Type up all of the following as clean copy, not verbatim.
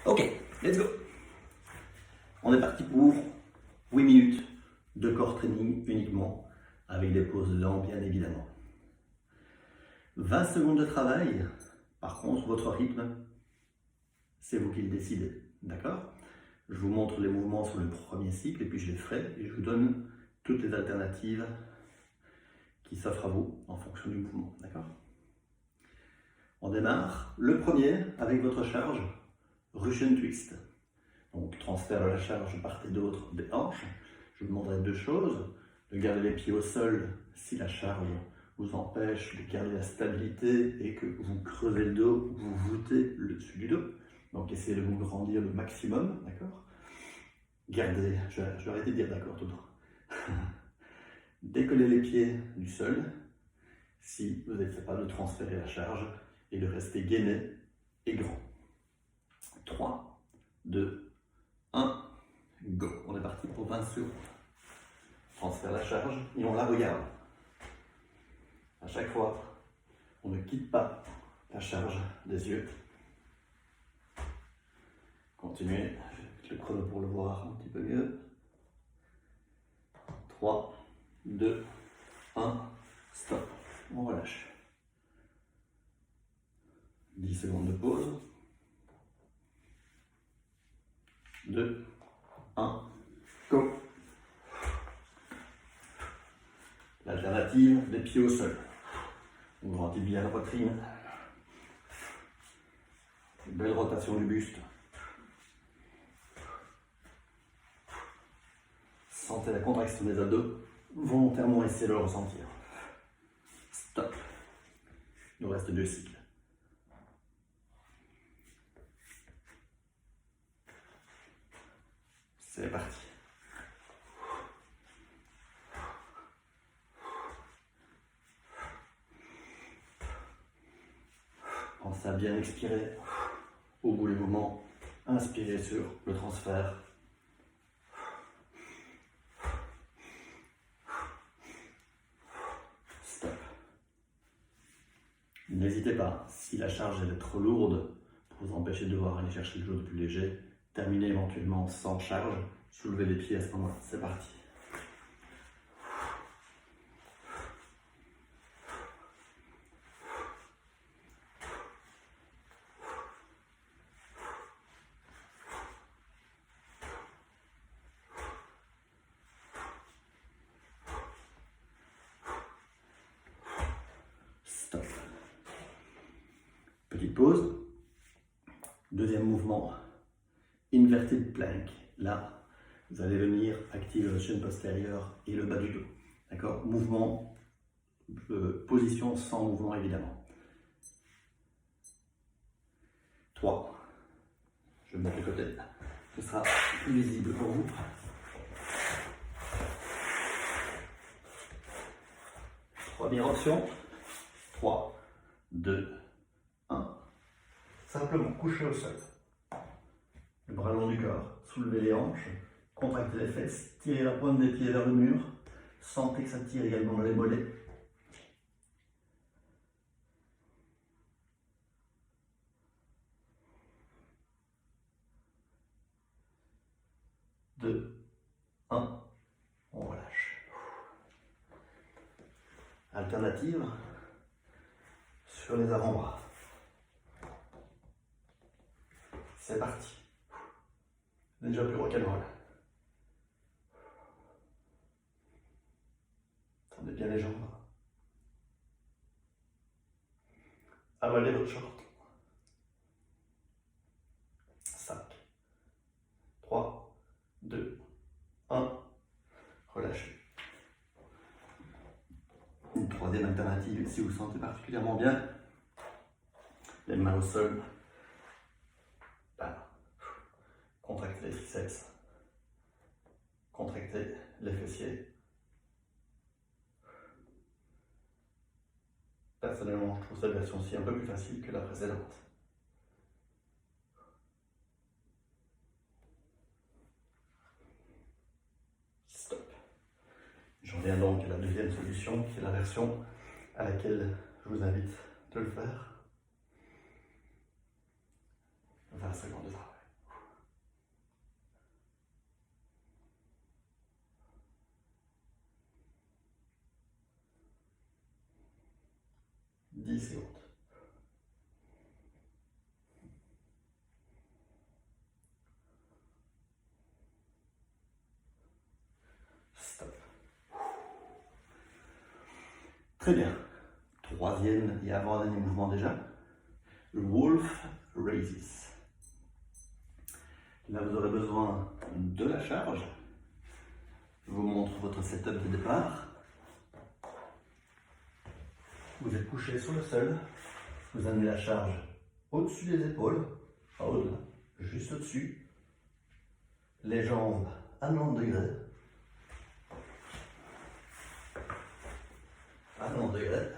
Ok, let's go. On est parti pour 8 minutes de core training uniquement, avec des pauses lentes bien évidemment. 20 secondes de travail, par contre votre rythme, c'est vous qui le décidez, d'accord? Je vous montre les mouvements sur le premier cycle et puis je les ferai et je vous donne toutes les alternatives qui s'offrent à vous en fonction du mouvement, d'accord? On démarre le premier avec votre charge Russian Twist. Donc transfert de la charge de part et d'autre des hanches. Je vous demanderai deux choses, de garder les pieds au sol si la charge vous empêche de garder la stabilité et que vous creusez le dos, vous voûtez le dessus du dos. Donc essayez de vous grandir le maximum, d'accord? Gardez, je vais arrêter de dire d'accord tout le temps. Décollez les pieds du sol si vous êtes capable de transférer la charge et de rester gainé et grand. 3, 2, 1, go. On est parti pour 20 secondes. Transfère la charge et on la regarde. À chaque fois, on ne quitte pas la charge des yeux. Continuez, je vais mettre le chrono pour le voir un petit peu mieux. 3, 2, 1, stop. On relâche. 10 secondes de pause. 2, 1, go. L'alternative, les pieds au sol. On grandit bien la poitrine. Une belle rotation du buste. Sentez la contraction des abdos. Volontairement, essayez de le ressentir. Stop. Il nous reste 2 cycles. C'est parti. Pensez à bien expirer. Au bout du mouvement, inspirez sur le transfert. Stop. N'hésitez pas, si la charge est trop lourde, pour vous empêcher de devoir aller chercher quelque chose de plus léger, terminez éventuellement sans charge, soulevez les pieds à ce moment-là. C'est parti. Stop. Petite pause. Deuxième mouvement, inverted plank. Là, vous allez venir activer la chaîne postérieure et le bas du dos. D'accord? Mouvement, position sans mouvement évidemment. 3. Je vais me mettre de côté. Ce sera plus visible pour vous. Première option. 3, 2, 1. Simplement coucher au sol. Le bras long du corps. Soulevez les hanches. Contractez les fesses. Tirez la pointe des pieds vers le mur. Sentez que ça tire également dans les mollets. 2, 1. On relâche. Alternative sur les avant-bras. C'est parti. Déjà plus rock'n'roll. Tendez bien les jambes. Avalez votre short. 5, 3, 2, 1. Relâchez. Une troisième alternative, si vous vous sentez particulièrement bien, les mains au sol. Voilà. Contractez les triceps. Contractez les fessiers. Personnellement, je trouve cette version-ci un peu plus facile que la précédente. Stop. J'en viens donc à la deuxième solution, qui est la version à laquelle je vous invite de le faire. 20 secondes de travail. 10 secondes. Stop. Très bien. Troisième et avant-dernier mouvement déjà. Wolf Raises. Là, vous aurez besoin de la charge. Je vous montre votre setup de départ. Vous êtes couché sur le sol. Vous amenez la charge au-dessus des épaules, pas au-delà, juste au-dessus. Les jambes à 90 degrés. À 90 degrés.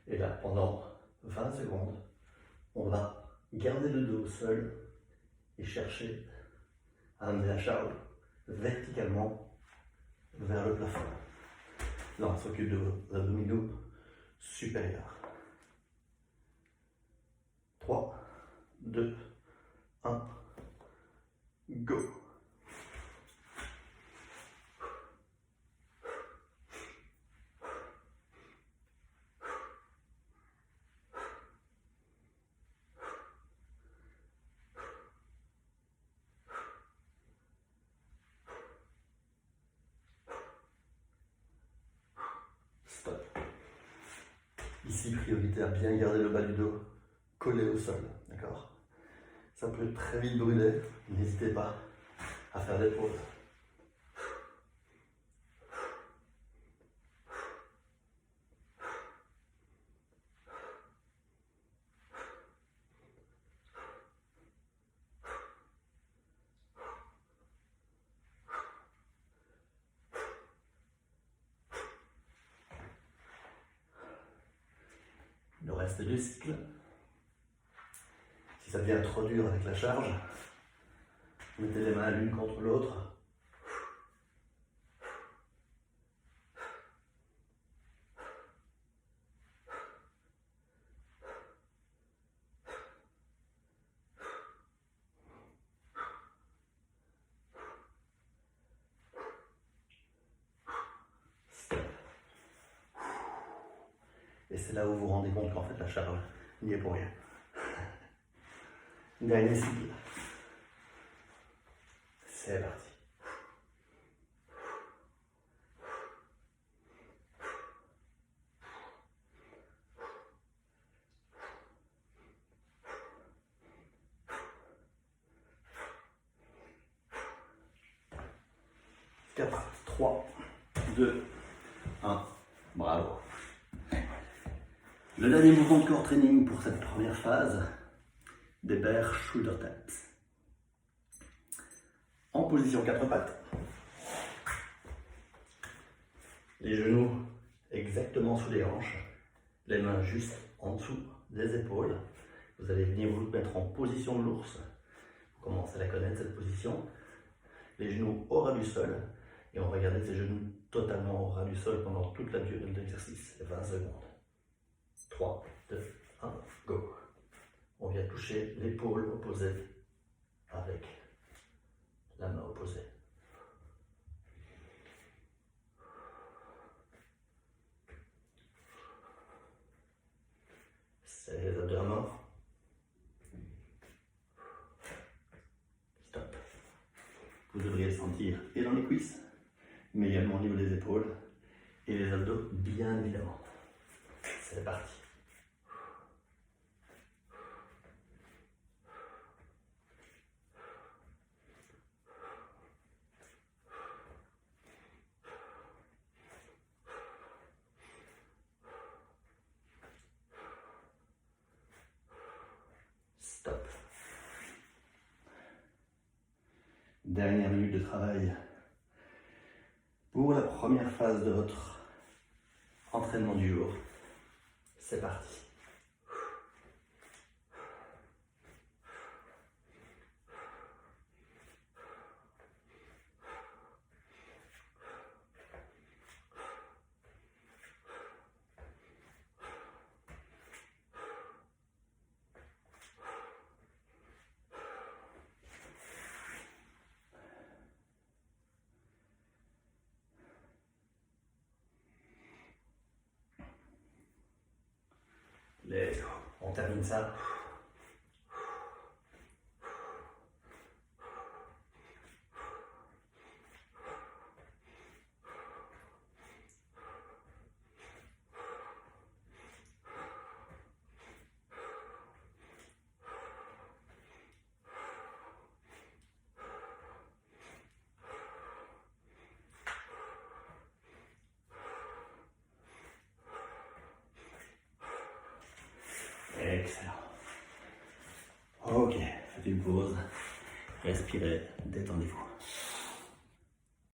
Et là, pendant 20 secondes, on va garder le dos au sol et chercher à amener la charge verticalement vers le plafond. Là, on s'occupe de vos abdominaux supérieurs. 3, 2, 1, go! Stop. Ici, priorité à bien garder le bas du dos collé au sol, d'accord? Ça peut très vite brûler, n'hésitez pas à faire des pauses. Le reste du cycle. Si ça devient trop dur avec la charge, mettez les mains l'une contre l'autre. Et c'est là où vous vous rendez compte qu'en fait la charge n'y est pour rien. Dernier cycle. C'est parti. Quatre, 3, 2, 1. Bravo. Le dernier mouvement de core training pour cette première phase, des bear shoulder taps. En position 4 pattes. Les genoux exactement sous les hanches, les mains juste en dessous des épaules. Vous allez venir vous mettre en position de l'ours. Vous commencez à la connaître cette position. Les genoux au ras du sol. Et on va garder ces genoux totalement au ras du sol pendant toute la durée de l'exercice, 20 secondes. 3, 2, 1, go. On vient toucher l'épaule opposée avec la main opposée. C'est les abdos à mort. Stop. Vous devriez le sentir et dans les cuisses, mais également au niveau des épaules et les abdos, bien évidemment. C'est parti. Stop. Dernière minute de travail pour la première phase de votre entraînement du jour. C'est parti. On termine ça. Excellent. Ok, faites une pause, respirez, détendez-vous.